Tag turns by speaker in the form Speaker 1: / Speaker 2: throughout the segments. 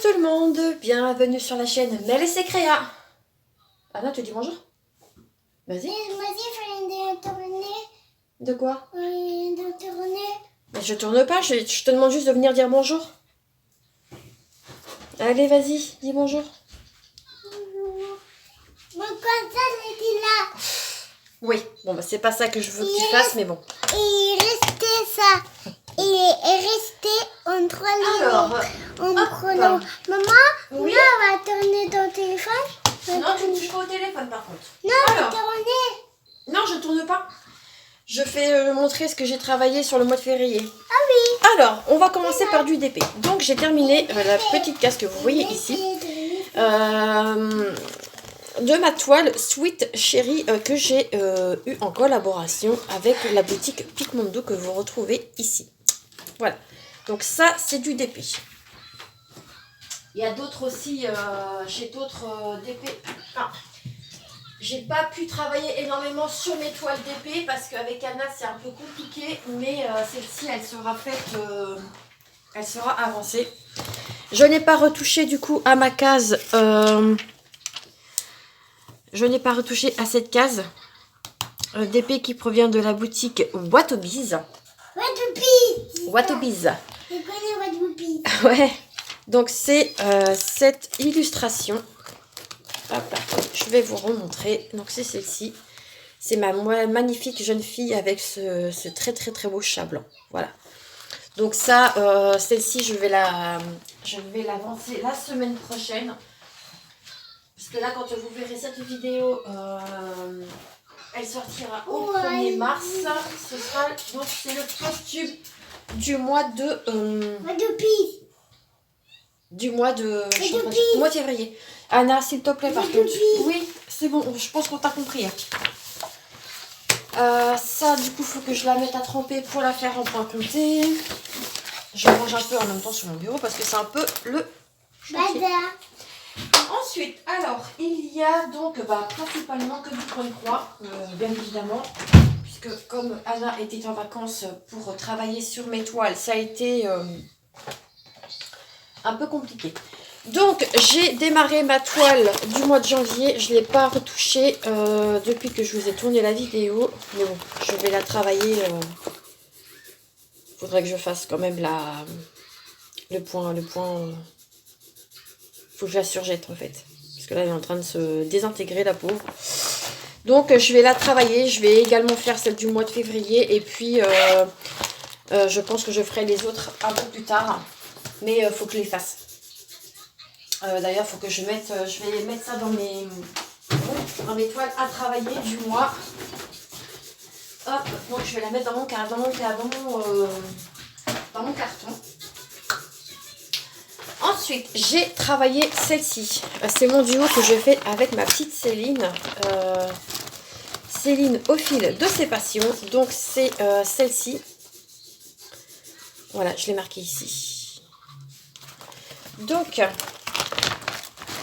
Speaker 1: tout le monde, bienvenue sur la chaîne Mel et ses créas. Anna, tu dis bonjour? Vas-y.
Speaker 2: Vas-y, je tourner.
Speaker 1: De quoi?
Speaker 2: De tourner.
Speaker 1: Mais je tourne pas, je te demande juste de venir dire bonjour. Allez, vas-y, dis bonjour.
Speaker 2: Mon console était là.
Speaker 1: Oui, bon bah c'est pas ça que je veux que tu fasses, mais bon.
Speaker 2: Et il restait ça. Il est resté entre les
Speaker 1: Alors,
Speaker 2: en prenant. Maman,
Speaker 1: oui.
Speaker 2: là, on va tourner ton téléphone.
Speaker 1: Non, tu ne touches pas au téléphone par contre.
Speaker 2: Non, on va
Speaker 1: Alors,
Speaker 2: tourner.
Speaker 1: non, je tourne pas. Je fais montrer ce que j'ai travaillé sur le mois de février.
Speaker 2: Ah oui.
Speaker 1: Alors, on va commencer par du DP. Donc, j'ai terminé la petite case que vous voyez ici. De ma toile Sweet Cherry que j'ai eu en collaboration avec la boutique Picmondo que vous retrouvez ici. Voilà. Donc, ça, c'est du DP. Il y a d'autres aussi, chez d'autres DP. Ah. J'ai pas pu travailler énormément sur mes toiles d'épée parce qu'avec Anna c'est un peu compliqué, mais celle-ci elle sera faite, elle sera avancée. Je n'ai pas retouché du coup à ma case, je n'ai pas retouché à cette case d'épée qui provient de la boutique Watobiz. Watobiz.
Speaker 2: Je connais Watobiz.
Speaker 1: Ouais, donc c'est cette illustration. Hop là, je vais vous remontrer. Donc c'est celle-ci. C'est ma magnifique jeune fille avec ce très très très beau chat blanc. Voilà. Donc ça, celle-ci, je vais l'avancer la semaine prochaine. Parce que là, quand vous verrez cette vidéo, elle sortira au 1er mars. Ce sera donc c'est le costume du mois de
Speaker 2: Watobiz.
Speaker 1: du mois de février. Anna, s'il te plaît, par contre. Oui, c'est bon, je pense qu'on t'a compris. Ça, du coup, il faut que je la mette à tremper pour la faire en point compté. Je range un peu en même temps sur mon bureau parce que c'est un peu le chantier. Ensuite, alors, il y a donc principalement que du point de croix, bien évidemment. Puisque comme Anna était en vacances pour travailler sur mes toiles, ça a été un peu compliqué. Donc j'ai démarré ma toile du mois de janvier, je ne l'ai pas retouchée depuis que je vous ai tourné la vidéo, mais bon, je vais la travailler. Faudrait que je fasse quand même le point, faut que je la surjette en fait, parce que là elle est en train de se désintégrer la pauvre. Donc je vais la travailler, je vais également faire celle du mois de février, et puis je pense que je ferai les autres un peu plus tard, mais il faut que je les fasse. D'ailleurs, il faut que je vais mettre ça dans mes toiles à travailler du mois. Hop, donc je vais la mettre dans mon carton. Ensuite, j'ai travaillé celle-ci. C'est mon duo que je fais avec ma petite Céline. Céline au fil de ses passions. Donc c'est celle-ci. Voilà, je l'ai marqué ici. Donc...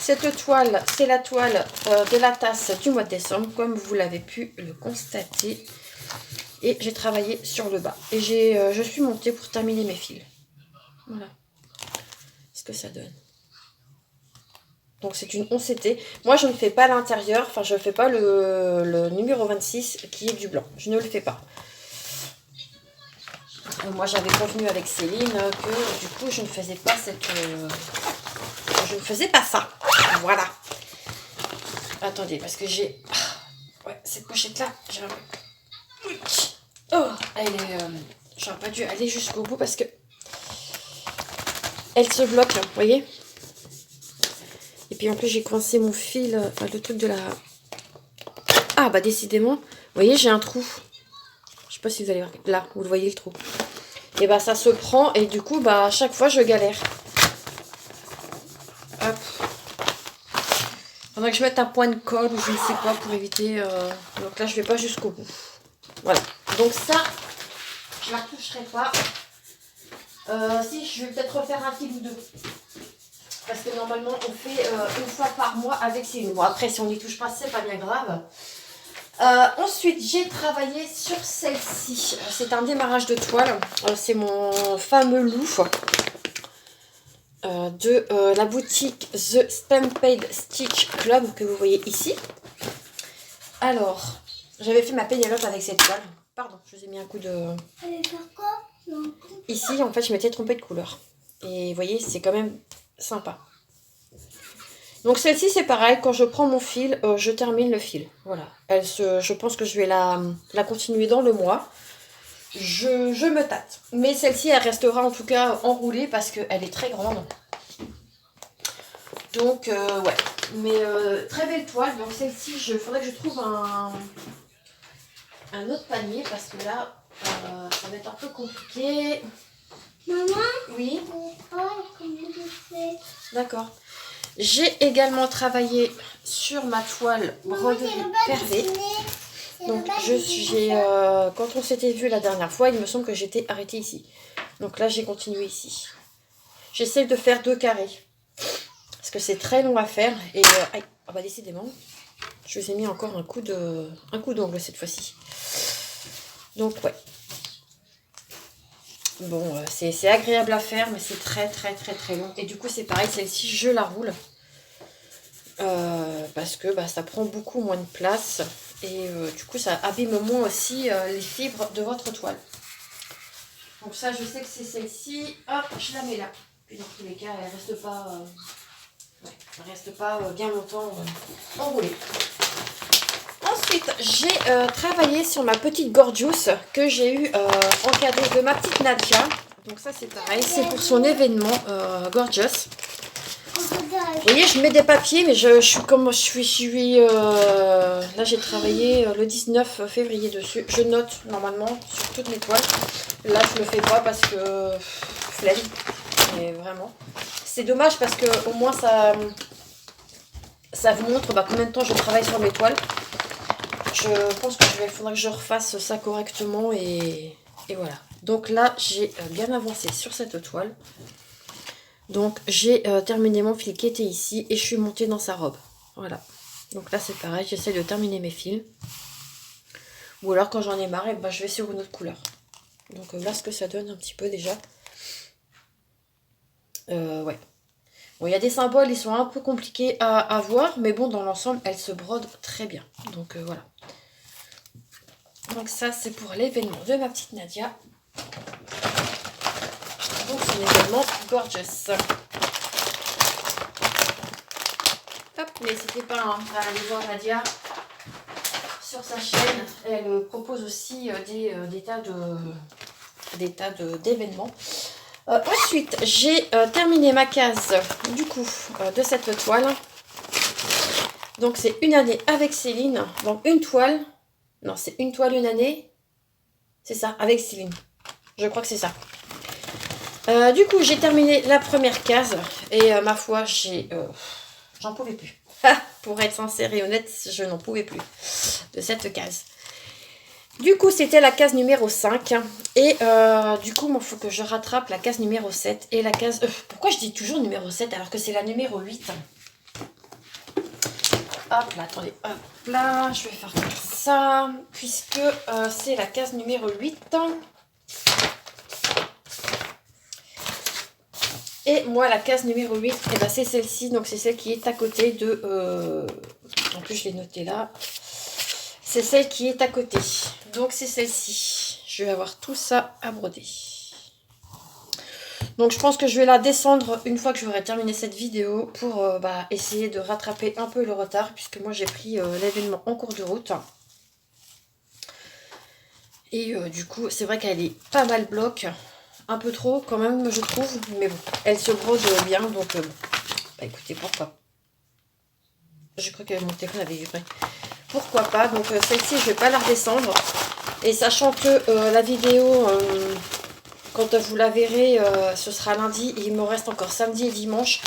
Speaker 1: cette toile, c'est la toile de la tasse du mois de décembre, comme vous l'avez pu le constater. Et j'ai travaillé sur le bas. Et je suis montée pour terminer mes fils. Voilà ce que ça donne. Donc c'est une 11CT. Moi je ne fais pas l'intérieur, enfin je ne fais pas le numéro 26 qui est du blanc. Je ne le fais pas. Moi j'avais convenu avec Céline que du coup je ne faisais pas je ne faisais pas ça. Voilà. Attendez, parce que j'ai... ouais, cette pochette-là, oh, elle est... j'aurais pas dû aller jusqu'au bout parce que... elle se bloque, vous voyez. Et puis en plus, j'ai coincé mon fil, le truc de la... ah, bah décidément, vous voyez, j'ai un trou. Je sais pas si vous allez voir. Là, vous le voyez, le trou. Et bah ça se prend et du coup, bah à chaque fois, je galère. Hop. Faudrait que je mette un point de colle ou je ne sais quoi pour éviter... donc là, je vais pas jusqu'au bout. Voilà. Donc ça, je la toucherai pas. Si, je vais peut-être refaire un fil ou deux. Parce que normalement, on fait une fois par mois avec Céline. Bon, après, si on n'y touche pas, c'est pas bien grave. Ensuite, j'ai travaillé sur celle-ci. C'est un démarrage de toile. C'est mon fameux loup. de la boutique The Stampede Stitch Club que vous voyez ici. Alors, j'avais fait ma Pénélope avec cette toile. Pardon, je vous ai mis un coup de... Ici, en fait, je m'étais trompée de couleur. Et vous voyez, c'est quand même sympa. Donc celle-ci, c'est pareil. Quand je prends mon fil, je termine le fil. Voilà. Je pense que je vais la continuer dans le mois. Je me tâte. Mais celle-ci, elle restera en tout cas enroulée parce qu'elle est très grande. Donc, ouais. Mais très belle toile. Donc celle-ci, il faudrait que je trouve un autre panier parce que là, ça va être un peu compliqué.
Speaker 2: Maman?
Speaker 1: Oui.
Speaker 2: Comment je fais?
Speaker 1: D'accord. J'ai également travaillé sur ma toile broderie perlée. Donc, quand on s'était vu la dernière fois, il me semble que j'étais arrêtée ici. Donc là, j'ai continué ici. J'essaie de faire 2 carrés. Parce que c'est très long à faire. Et, ah bah décidément, je vous ai mis encore un coup d'ongle cette fois-ci. Donc, ouais. Bon, c'est agréable à faire, mais c'est très long. Et du coup, c'est pareil, celle-ci, je la roule. Parce que ça prend beaucoup moins de place. Et du coup, ça abîme moins aussi les fibres de votre toile. Donc ça, je sais que c'est celle-ci. Hop, je la mets là. Puis dans tous les cas, elle reste pas bien longtemps enroulée. Ensuite, j'ai travaillé sur ma petite Gorgeous que j'ai eu en cadeau de ma petite Nadia. Donc ça, c'est pareil, c'est pour son événement Gorgeous. Vous voyez, je mets des papiers, mais je suis comme je suis là, j'ai travaillé le 19 février dessus. Je note normalement sur toutes mes toiles. Là, je le fais pas parce que flemme. Mais vraiment, c'est dommage parce que au moins ça vous montre combien de temps je travaille sur mes toiles. Je pense que faudra que je refasse ça correctement et voilà. Donc là, j'ai bien avancé sur cette toile. Donc j'ai terminé mon fil qui était ici et je suis montée dans sa robe. Voilà. Donc là, c'est pareil, j'essaie de terminer mes fils. Ou alors quand j'en ai marre, je vais sur une autre couleur. Donc là, ce que ça donne un petit peu déjà. Ouais. Bon, il y a des symboles, ils sont un peu compliqués à voir, mais bon, dans l'ensemble, elles se brodent très bien. Donc voilà. Donc ça, c'est pour l'événement de ma petite Nadia. Donc c'est un événement Gorgeous. Hop, n'hésitez pas à aller voir Nadia sur sa chaîne. Elle propose aussi des tas d'événements. Ensuite, j'ai terminé ma case du coup de cette toile. Donc c'est une année avec Céline. Donc une toile. Non, c'est une toile, une année. C'est ça, avec Céline. Je crois que c'est ça. Du coup, j'ai terminé la première case. Et ma foi, j'en pouvais plus. Pour être sincère et honnête, je n'en pouvais plus de cette case. Du coup, c'était la case numéro 5. Et du coup, il faut que je rattrape la case numéro 7. Et la case... pourquoi je dis toujours numéro 7 alors que c'est la numéro 8? Hop là, attendez. Hop là, je vais faire comme ça. Puisque c'est la case numéro 8. Et moi, la case numéro 8, c'est celle-ci. Donc, c'est celle qui est à côté de... En plus, je l'ai notée là. C'est celle qui est à côté. Donc, c'est celle-ci. Je vais avoir tout ça à broder. Donc, je pense que je vais la descendre une fois que j'aurai terminé cette vidéo pour essayer de rattraper un peu le retard. Puisque moi, j'ai pris l'événement en cours de route. Et du coup, c'est vrai qu'elle est pas mal bloc. Un peu trop quand même, je trouve. Mais bon, elle se brode bien. Donc, écoutez, pourquoi? Je crois que mon téléphone avait vibré. Pourquoi pas? Donc, celle-ci, je vais pas la redescendre. Et sachant que la vidéo, quand vous la verrez, ce sera lundi. Et il me reste encore samedi et dimanche.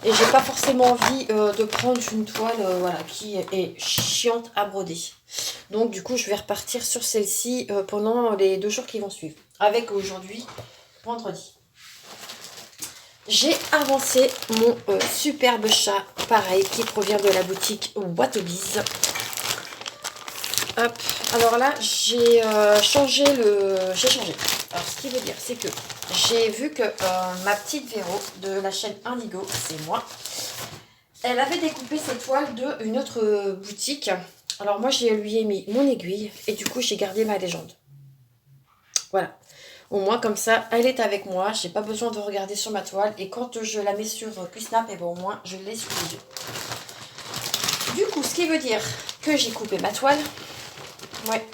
Speaker 1: Et j'ai pas forcément envie de prendre une toile qui est chiante à broder. Donc, du coup, je vais repartir sur celle-ci pendant les 2 jours qui vont suivre. Avec aujourd'hui, vendredi. J'ai avancé mon superbe chat, pareil, qui provient de la boutique What Biz. Hop. Alors là, j'ai changé le... J'ai changé. Alors, ce qui veut dire, c'est que j'ai vu que ma petite Véro de la chaîne Indigo, c'est moi, elle avait découpé ses toiles d'une autre boutique. Alors moi, lui ai mis mon aiguille et du coup, j'ai gardé ma légende. Voilà. Au moins, comme ça, elle est avec moi. J'ai pas besoin de regarder sur ma toile. Et quand je la mets sur QSnap, et ben, au moins, je l'ai sous les yeux. Du coup, ce qui veut dire que j'ai coupé ma toile. Ouais.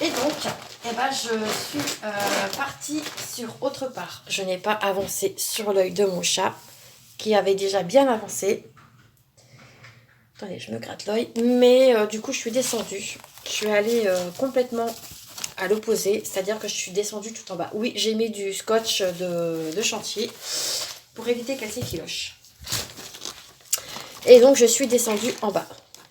Speaker 1: Et donc, eh ben, je suis partie sur autre part. Je n'ai pas avancé sur l'œil de mon chat, qui avait déjà bien avancé. Attendez, je me gratte l'œil. Mais du coup, je suis descendue. Je suis allée complètement à l'opposé. C'est-à-dire que je suis descendue tout en bas. Oui, j'ai mis du scotch de chantier pour éviter qu'elle s'effiloche. Et donc, je suis descendue en bas.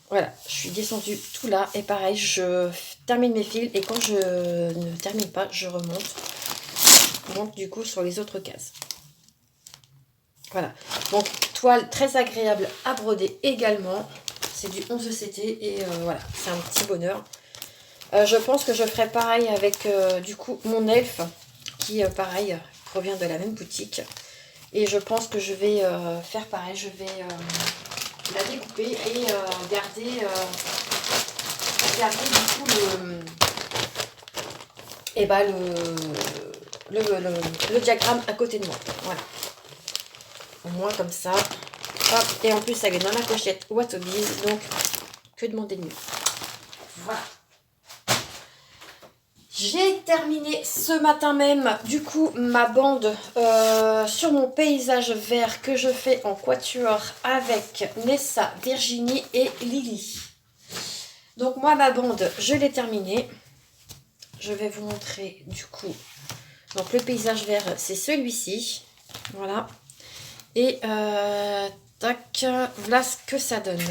Speaker 1: Voilà, je suis descendue tout là. Et pareil, je termine mes fils. Et quand je ne termine pas, je remonte. Donc, du coup, sur les autres cases. Voilà. Donc, toile très agréable à broder également. C'est du 11 CT. Et voilà, c'est un petit bonheur. Je pense que je ferai pareil avec, du coup, mon elfe. Qui, pareil, provient de la même boutique. Et je pense que je vais faire pareil. Je vais... la découper et garder du coup le diagramme à côté de moi. Voilà. Au moins comme ça. Hop. Et en plus, ça vient dans la pochette Watobiz. Donc, que demander de mieux. Voilà. J'ai terminé ce matin même, du coup, ma bande sur mon paysage vert que je fais en quatuor avec Nessa, Virginie et Lily. Donc moi, ma bande, je l'ai terminée. Je vais vous montrer, du coup, donc le paysage vert, c'est celui-ci. Voilà. Et tac, voilà ce que ça donne.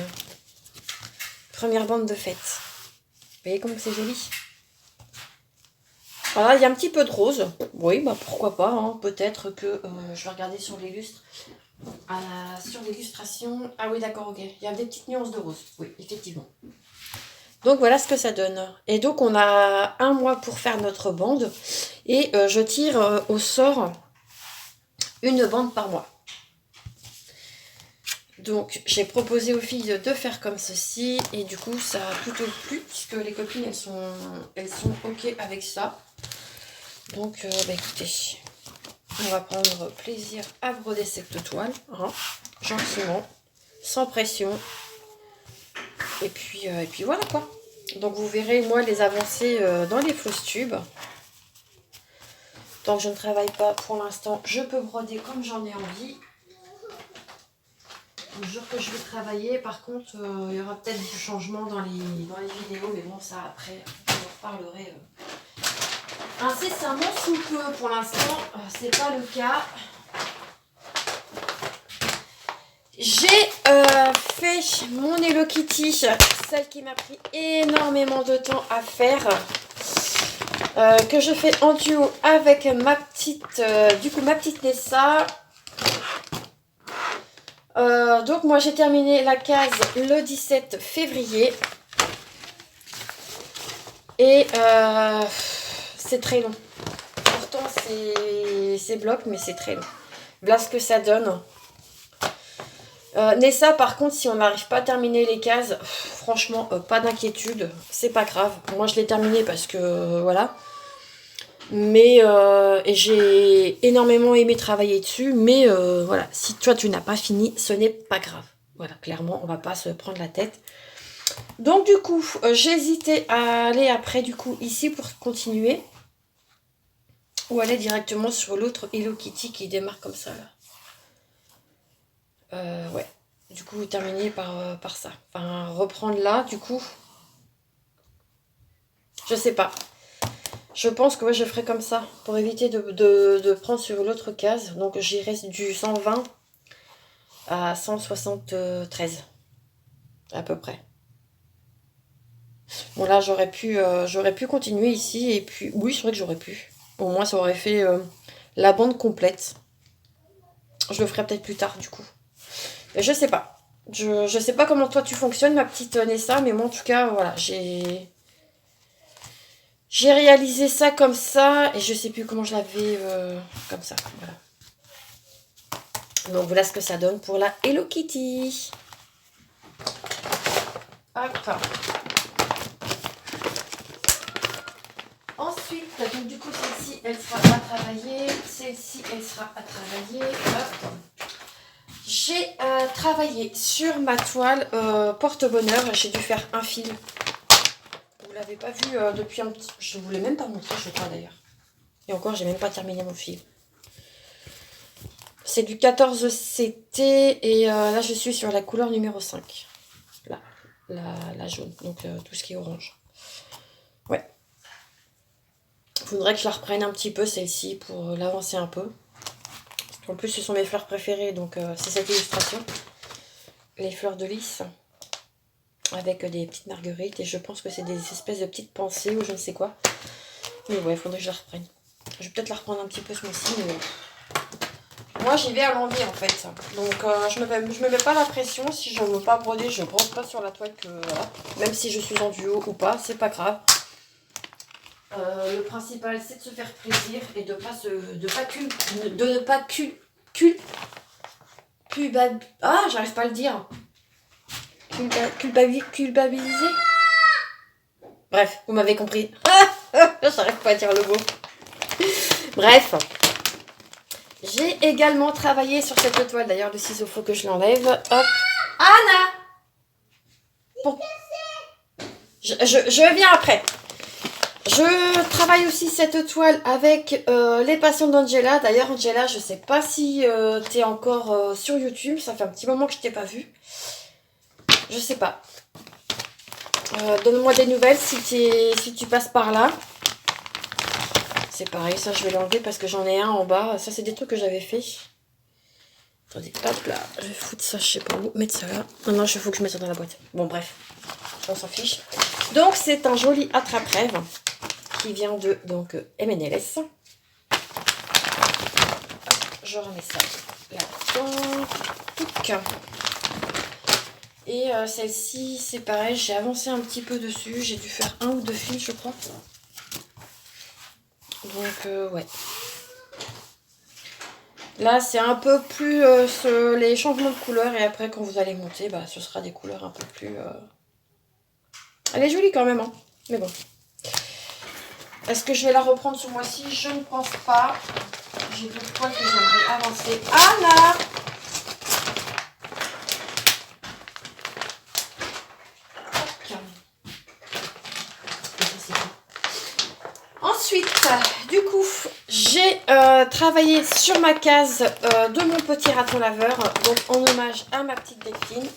Speaker 1: Première bande de fête. Vous voyez comme c'est joli ? Voilà, il y a un petit peu de rose. Oui, bah pourquoi pas. Hein. Peut-être que je vais regarder sur l'illustre. Sur l'illustration. Ah oui, d'accord, ok. Il y a des petites nuances de rose. Oui, effectivement. Donc voilà ce que ça donne. Et donc on a un mois pour faire notre bande. Et je tire au sort une bande par mois. Donc j'ai proposé aux filles de faire comme ceci. Et du coup ça a plutôt plu. Puisque les copines elles sont ok avec ça. Donc, écoutez, on va prendre plaisir à broder cette toile, hein, gentiment, sans pression. Et puis voilà quoi. Donc, vous verrez, moi, les avancées dans les fausses tubes. Tant que je ne travaille pas pour l'instant, je peux broder comme j'en ai envie. Le jour que je vais travailler, par contre, il y aura peut-être du changement dans les vidéos. Mais bon, ça, après, je vous reparlerai. Incessamment sous peu, pour l'instant, c'est pas le cas. J'ai fait mon Hello Kitty, celle qui m'a pris énormément de temps à faire, que je fais en duo avec ma petite, ma petite Nessa. Donc moi j'ai terminé la case le 17 février et c'est très long. Pourtant c'est bloc, mais c'est très long. Voilà ce que ça donne. Nessa, par contre, si on n'arrive pas à terminer les cases, franchement, pas d'inquiétude. C'est pas grave. Moi, je l'ai terminé parce que, voilà. Mais, et j'ai énormément aimé travailler dessus. Mais, voilà, si toi, tu n'as pas fini, ce n'est pas grave. Voilà, clairement, on va pas se prendre la tête. Donc, du coup, j'hésitais à aller après, du coup, ici pour continuer. Ou aller directement sur l'autre Hello Kitty qui démarre comme ça, là. Ouais. Du coup, terminer par ça. Enfin, reprendre là, du coup. Je sais pas. Je pense que ouais, je ferai comme ça. Pour éviter de prendre sur l'autre case. Donc, j'irai du 120 à 173. À peu près. Bon, là, j'aurais pu continuer ici. Et puis, oui, c'est vrai que j'aurais pu. Au moins, ça aurait fait la bande complète. Je le ferai peut-être plus tard, du coup. Je sais pas. Je sais pas comment toi tu fonctionnes, ma petite Nessa, mais moi en tout cas, voilà, j'ai réalisé ça comme ça, et je sais plus comment je l'avais comme ça, voilà. Donc voilà ce que ça donne pour la Hello Kitty. Hop. Ensuite, donc du coup celle-ci elle sera à travailler, celle-ci elle sera à travailler. Hop. J'ai travaillé sur ma toile porte-bonheur, j'ai dû faire un fil. Vous l'avez pas vu depuis un petit... Je ne vous l'ai même pas montré, je crois d'ailleurs. Et encore, j'ai même pas terminé mon fil. C'est du 14 CT et là, je suis sur la couleur numéro 5. Là, la jaune, donc tout ce qui est orange. Ouais. Il faudrait que je la reprenne un petit peu, celle-ci, pour l'avancer un peu. En plus, ce sont mes fleurs préférées, donc c'est cette illustration. Les fleurs de lys. Avec des petites marguerites, et je pense que c'est des espèces de petites pensées ou je ne sais quoi. Mais ouais, il faudrait que je la reprenne. Je vais peut-être la reprendre un petit peu ce mois-ci, mais moi j'y vais à l'envie en fait. Donc je me mets pas la pression. Si je ne veux pas broder, je brode pas sur la toile, que voilà. Même si je suis en duo ou pas, c'est pas grave. Le principal c'est de se faire plaisir et de pas ah, j'arrive pas à le dire. Culpabiliser. Bref, vous m'avez compris. J'arrive pas à dire le mot. Bref. J'ai également travaillé sur cette toile. D'ailleurs, le ciseau, faut que je l'enlève. Hop. Anna. Bon. Je viens après. Je travaille aussi cette toile avec les patients d'Angela. D'ailleurs, Angela, je sais pas si tu es encore sur YouTube. Ça fait un petit moment que je t'ai pas vue. Je sais pas. Donne-moi des nouvelles si tu passes par là. C'est pareil, ça je vais l'enlever parce que j'en ai un en bas. Ça c'est des trucs que j'avais fait. Attendez, hop là. Je vais foutre ça, je sais pas où. Mettre ça là. Non, non, il faut que je mette ça dans la boîte. Bon, bref. On s'en fiche. Donc c'est un joli attrape-rêve qui vient de donc MNLS. Je remets ça là-dedans. Et celle-ci, c'est pareil, j'ai avancé un petit peu dessus. J'ai dû faire 1 ou 2 fils, je crois. Donc, ouais. Là, c'est un peu plus les changements de couleurs. Et après, quand vous allez monter, bah, ce sera des couleurs un peu plus... Elle est jolie quand même, hein. Mais bon. Est-ce que je vais la reprendre ce mois-ci? Je ne pense pas. J'ai d'autres toiles que j'aimerais avancer. Anna! Ensuite, du coup, j'ai travaillé sur ma case de mon petit raton laveur, donc en hommage à ma petite Delphine.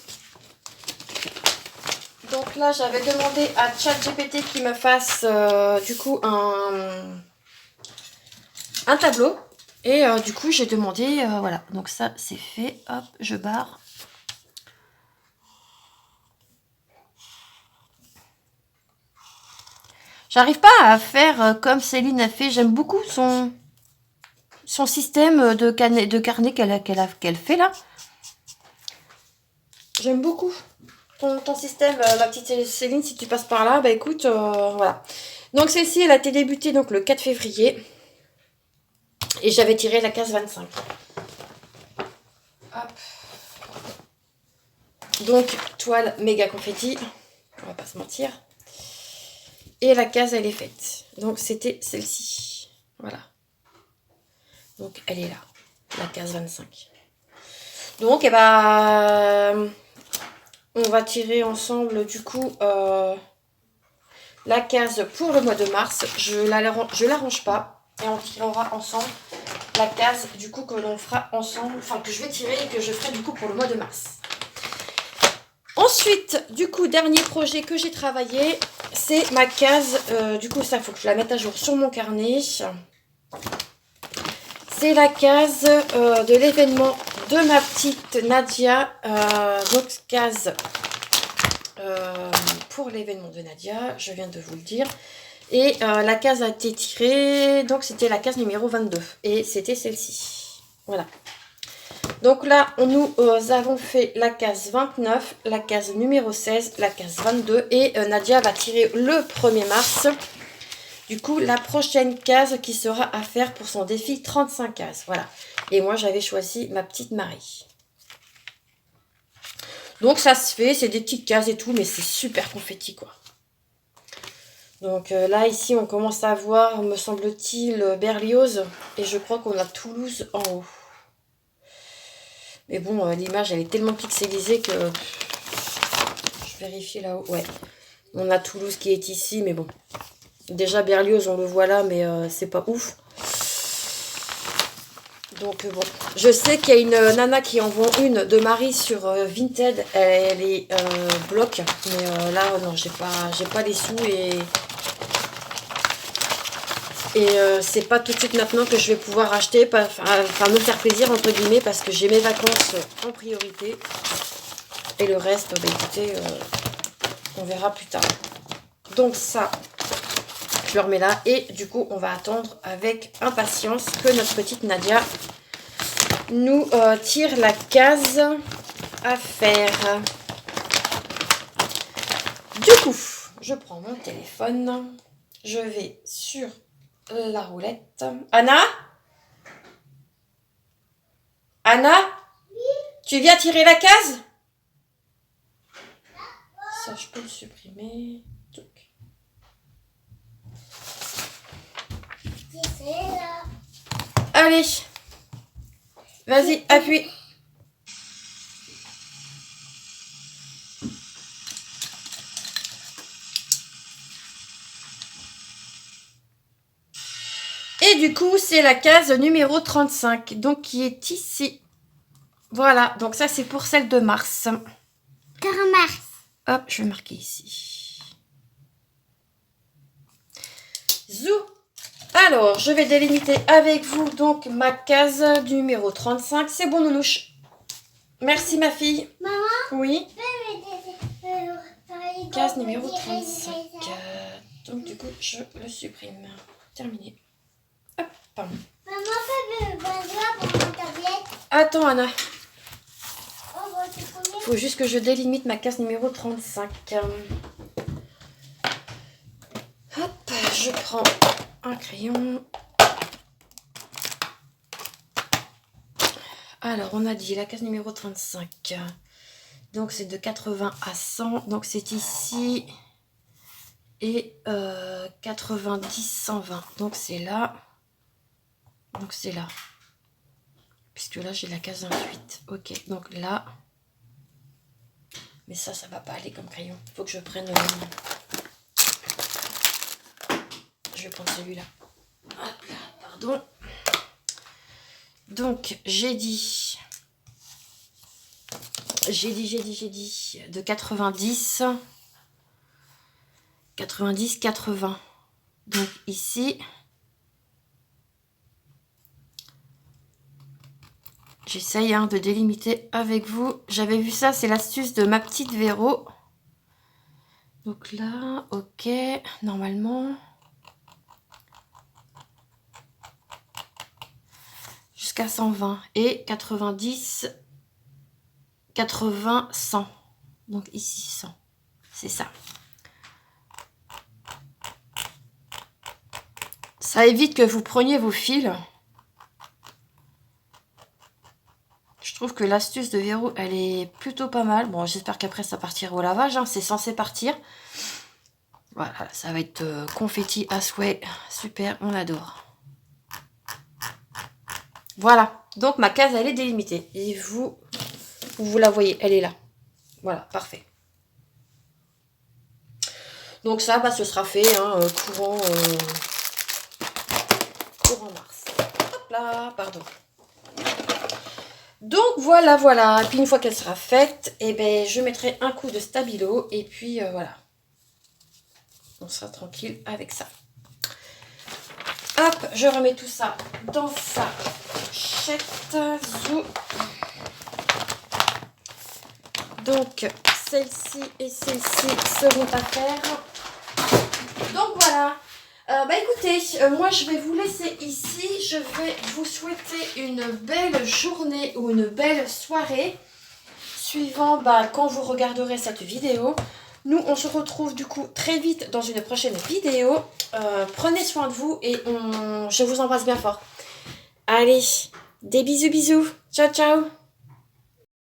Speaker 1: Donc là, j'avais demandé à ChatGPT qu'il me fasse du coup un tableau. Et du coup, j'ai demandé, voilà, donc ça c'est fait. Hop, je barre. J'arrive pas à faire comme Céline a fait. J'aime beaucoup son système de carnet qu'elle fait là. J'aime beaucoup ton système, ma petite Céline. Si tu passes par là, bah écoute, voilà. Donc celle-ci, elle a été débutée donc, le 4 février. Et j'avais tiré la case 25. Hop. Donc, toile méga confetti. On va pas se mentir. Et la case, elle est faite. Donc, c'était celle-ci. Voilà. Donc, elle est là. La case 25. Donc, eh ben, on va tirer ensemble, du coup, la case pour le mois de mars. Je la range pas. Et on tirera ensemble la case, du coup, que l'on fera ensemble. Enfin, que je vais tirer et que je ferai, du coup, pour le mois de mars. Ensuite, du coup, dernier projet que j'ai travaillé, c'est ma case. Du coup, ça, il faut que je la mette à jour sur mon carnet. C'est la case de l'événement de ma petite Nadia. Donc, case pour l'événement de Nadia, je viens de vous le dire. Et la case a été tirée, donc c'était la case numéro 22. Et c'était celle-ci. Voilà. Donc là, nous avons fait la case 29, la case numéro 16, la case 22 et Nadia va tirer le 1er mars. Du coup, la prochaine case qui sera à faire pour son défi 35 cases. Voilà. Et moi, j'avais choisi ma petite Marie. Donc ça se fait, c'est des petites cases et tout, mais c'est super confetti quoi. Donc là, ici, on commence à voir, me semble-t-il, Berlioz. Et je crois qu'on a Toulouse en haut. Mais bon, l'image, elle est tellement pixelisée que... Je vérifie là-haut. Ouais, on a Toulouse qui est ici, mais bon. Déjà, Berlioz, on le voit là, mais c'est pas ouf. Donc bon, je sais qu'il y a une nana qui en vend une de Marie sur Vinted. Elle est bloc, mais là, non, j'ai pas les sous et c'est pas tout de suite maintenant que je vais pouvoir acheter, enfin me faire plaisir entre guillemets, parce que j'ai mes vacances en priorité. Et le reste, bah écoutez, on verra plus tard. Donc ça, je le remets là. Et du coup, on va attendre avec impatience que notre petite Nadia nous tire la case à faire. Du coup, je prends mon téléphone. Je vais sur la roulette. Anna? Anna? Oui. Tu viens tirer la case? Ça, je peux le supprimer. Allez. Vas-y, appuie. Et du coup, c'est la case numéro 35, donc qui est ici. Voilà, donc ça, c'est pour celle de mars.
Speaker 2: Car mars.
Speaker 1: Hop, je vais marquer ici. Zou. Alors, je vais délimiter avec vous donc ma case numéro 35. C'est bon, Nounouche. Merci, ma fille.
Speaker 2: Maman?
Speaker 1: Oui. Case numéro 35. Donc, du coup, je le supprime. Terminé. Hop.
Speaker 2: Maman, fais le besoin pour ma tablette.
Speaker 1: Attends, Anna. Il faut juste que je délimite ma case numéro 35. Hop, je prends un crayon. Alors, on a dit la case numéro 35. Donc, c'est de 80 à 100. Donc, c'est ici. Et 90, 120. Donc, c'est là. Donc, c'est là. Puisque là, j'ai la case 28. Ok, donc là. Mais ça va pas aller comme crayon. Il faut que je prenne... Je vais prendre celui-là. Hop là, pardon. Donc, j'ai dit de 90, 90, 80. Donc, ici, j'essaye de délimiter avec vous. J'avais vu ça, c'est l'astuce de ma petite Véro. Donc là, ok, normalement. Jusqu'à 120 et 90, 80, 100. Donc ici 100, c'est ça. Ça évite que vous preniez vos fils. Je trouve que l'astuce de Véro, elle est plutôt pas mal. Bon, j'espère qu'après ça partira au lavage, hein. C'est censé partir. Voilà, ça va être confetti à souhait. Super, on adore. Voilà, donc ma case, elle est délimitée. Et vous la voyez, elle est là. Voilà, parfait. Donc ça, bah, ce sera fait, hein, courant mars. Hop là, pardon. Donc voilà, voilà. Et puis une fois qu'elle sera faite, eh ben, je mettrai un coup de stabilo. Et puis voilà. On sera tranquille avec ça. Hop, je remets tout ça dans sa pochette. Zou. Donc, celle-ci et celle-ci seront à faire. Donc voilà. Écoutez, moi je vais vous laisser ici. Je vais vous souhaiter une belle journée ou une belle soirée. Suivant quand vous regarderez cette vidéo. Nous, on se retrouve du coup très vite dans une prochaine vidéo. Prenez soin de vous et je vous embrasse bien fort. Allez, des bisous bisous. Ciao ciao.